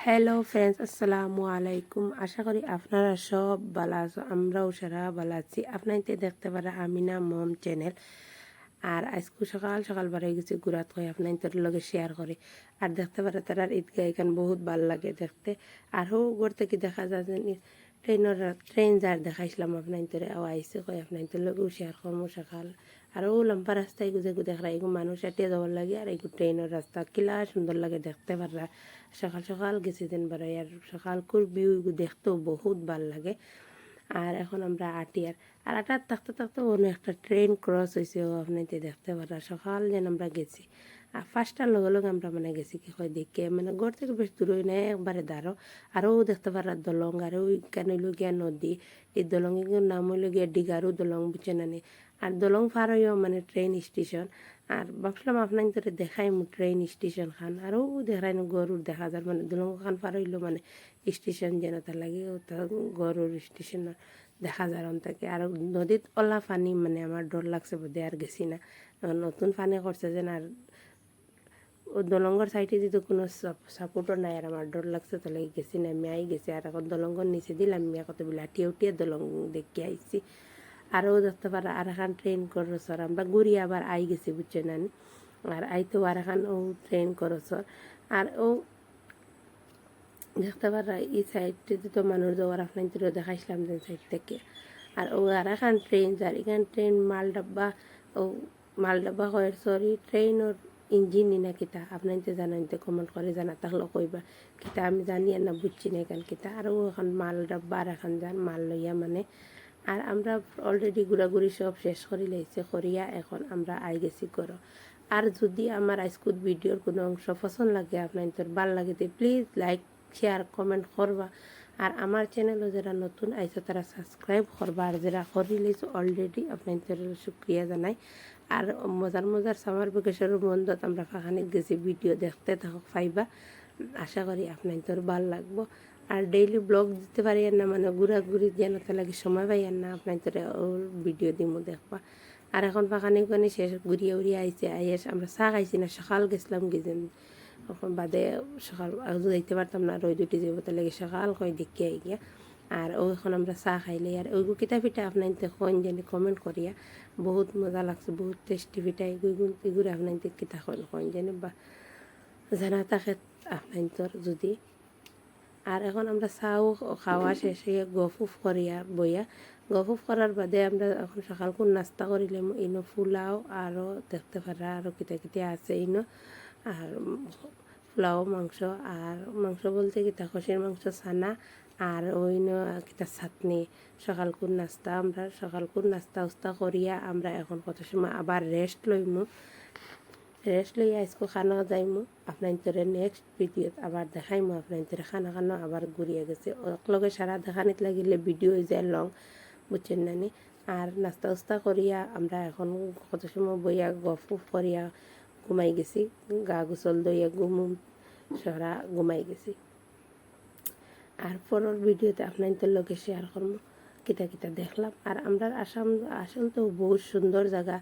Hello friends, আসসালামু আলাইকুম। আশা করি আপনারা সব ভালো আছো, আমরাও সারা ভালো আছি। আপনাদের দেখতে পারা আমিনা মম চ্যানেল। আর আজকে সকাল সকাল বাড়ি গেছি ঘুরাত হয় আপনাদের লগে শেয়ার করে। আর দেখতে পারে তারা ঈদগাহ এখান বহুত ভাল লাগে দেখতে। আরও ঘর থেকে দেখা যায় যে ট্রেন যার দেখাইছিলাম আপনাদের আইসে কয় আপনাদের লগেও শেয়ার করবো সকাল। আরও লম্বা রাস্তায় গুজে গুজে দেখা এগু মানুষ এটিয়ে যাওয়ার লাগে। আর এগু ট্রেনের রাস্তা কিলা সুন্দর লাগে দেখতে পারা। সকাল সকাল গেছি দিন বাড়াই আর সকালকুর ভিউ দেখতেও বহুত ভাল লাগে। আর এখন আমরা আটিয়ার আর আটার থাকতে থাকতে অন্য একটা ট্রেন ক্রস হয়েছে ও আপনাদের দেখতে পারা। সকাল যেন আমরা গেছি আর ফার্স্টটার লগে লগে আমরা মানে গেছি কি হয় দেখে মানে ঘর থেকে বেশ দূরই নেই একবারে দাঁড়ো। আরও দেখতে পারা দলং আর ওইখানে হইল গিয়া নদী। এই দলঙের নাম হইল গিয়া ডিগারু দলং বুঝছে না নি। আর দলং পার হইও মানে ট্রেন স্টেশন। আর ভাবছিলাম আপনার ধরে দেখাই ট্রেন স্টেশন খান আরও দেখাই গরুর দেখা যায় মানে দলং খান পার হইলো মানে স্টেশন যেন তা লাগে গরুর স্টেশন দেখা যায় থাকে। আর নদীত ওলা পানি মানে আমার ডর লাগছে বোধে আর গেছি না। নতুন পানি করছে যেন আর ও দলঙ্গর সাইডে যদি কোনো সাপোর্টও নাই আর আমার ডর লাগছে তাহলে গেছি না আমি গেছি। আর এখন দলঙ্গর নিচে দিলাম আমি কত বিলাটিয়ে উঠিয়ে দলং দেখে আইছি। আরও দেখতে পারা আর এখন ট্রেন করছর আমরা ঘুরি আবার গেছি বুঝছেন না। আর আইতেও আর এখন ও ট্রেন করছর আর ও দেখতে পারা এই সাইডটিতে তো মানুষ যাওয়ার আপনার দেখাইছিলাম যে সাইড থেকে। আর ও আর এখন ট্রেন যার এখান ট্রেন মালডাব্বা ও মালডাব্বা হয় সরি ট্রেনের ইঞ্জিন না কিতা আপনার জানেন তো কমেন্ট করে জানা তাহলে কইবা কিতা আমি জানি আর না বুঝছি না এখান কিতা। আর ও এখন মালডাব্বা আর এখন যান মাল লইয়া মানে। আর আমরা অলরেডি ঘোরাঘুরি সব শেষ করে লাইছে করিয়া এখন আমরা গেছি করো। আর যদি আমার আজকুর ভিডিওর কোনো অংশ পছন্দ লাগে আপনার ভাল লাগে তো প্লিজ লাইক শেয়ার কমেন্ট করবা। আর আমার চ্যানেলও যারা নতুন আইসো তারা সাবস্ক্রাইব করবা। আর যারা করে লিছো অলরেডি আপনাদের শুক্রিয়া জানাই। আর মজার মজার সামার ভ্যাকেশনের বন্ধত আমরা ফাঁকানিত গেছি ভিডিও দেখতে থাকক পাইবা। আশা করি আপনাদের ভাল লাগবো। আর ডেইলি ব্লগ দিতে পারি না মানে ঘোরাঘুরি যেন লাগে সময় পাই আর না আপনাদের ভিডিও দিমো দেখবা। আর এখন ফাঁকানি কানি শেষ ঘুরিয়ে উড়িয়ে আইছে আইস আমরা চা খাইছি না সকাল গেছিলাম গেছেন এখন বাদে সকাল যাইতে পারতাম না রই দুটি যাব তাহলে সকাল কই দেখে আই গিয়া। আর ও এখন আমরা চা খাইলে আর ওইগু কিতা পিঠা আপনার কইন জানি কমেন্ট করিয়া বহুত মজা লাগছে বহুত টেস্টি পিঠা এগুলো আপনার কিতা কইন জানি বা জানা থাকে আপনার যদি। আর এখন আমরা চাও খাওয়া শেষে গফুফ করিয়া বইয়া গফুফ করার বাদে আমরা এখন সকালকুন নাস্তা করিলে ইনো ফুলাও আরও দেখতে পারা আরও কিতা কিতা আছে ইনো। আর পোলাও মাংস আর মাংস বলতে কিতা খসির মাংস ছানা আর ওইন কিতা চাটনি সকালকুন নাস্তা আমরা সকালকুন নাস্তা উস্তা করিয়া আমরা এখন কত সময় আবার রেস্ট লইমু। রেস্ট লইয়া আজকে খানা যাইমু আপনার নেক্সট ভিডিওত আবার দেখাইমু আপনার খানা খানো আবার ঘুরিয়ে গেছে লগে সারা দেখানিত লাগিলে ভিডিও যায় লং বুঝছেন নানি। আর নাস্তা উস্তা করিয়া আমরা এখন কত সময় বইয়া গফ করিয়া ঘুমাই গেছি গা গোসল দইয়া সরা ঘুমাই গেছি। আর পরের ভিডিওতে আপনাদের লগে শেয়ার করবো কিতা কিতা দেখলাম। আর আমরা আসাম আসল তো বহুত সুন্দর জায়গা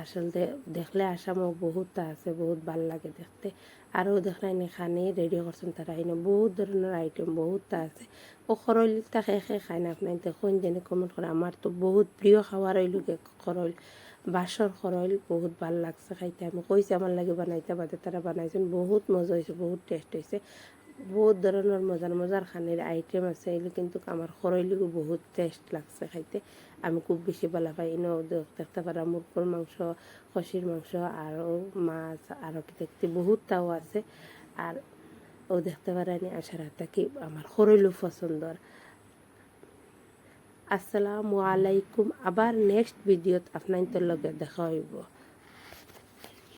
আসলতে দেখলে আসামও বহুতটা আছে বহুত ভাল লাগে দেখতে। আরও দেখলেন এখানে রেডি করছেন তারা এনে বহুত ধরনের আইটেম বহুতটা আছে। ও খরলটা খেয়ে খায় না আপনার দেখুন যেন কমেন্ট করে আমার তো বহুত প্রিয় খাওয়ার হইল খরল বাসর খরল বহুত ভাল লাগছে খাইতে। আমি কইছি আমার লাগে বানাইতে বাদে তারা বানাইছেন বহুত মজা হয়েছে বহুত টেস্ট হয়েছে। বহুত ধরনের মজার মজার খানের আইটেম আছে এগুলো কিন্তু আমার খরইলিগু বহুত টেস্ট লাগছে খাইতে। আমি খুব বেশি ভালো পাই এনেও দেখতে পারা মুরগোর মাংস খসির মাংস আরও মাছ আরও কিতে বহুতটাও আছে। আর ও দেখতে পারেনি আসার হাতে কি আমার খরইলু পছন্দর। আসসালামু আলাইকুম। আবার নেক্সট ভিডিওত আপনাদের লগে দেখা হইব।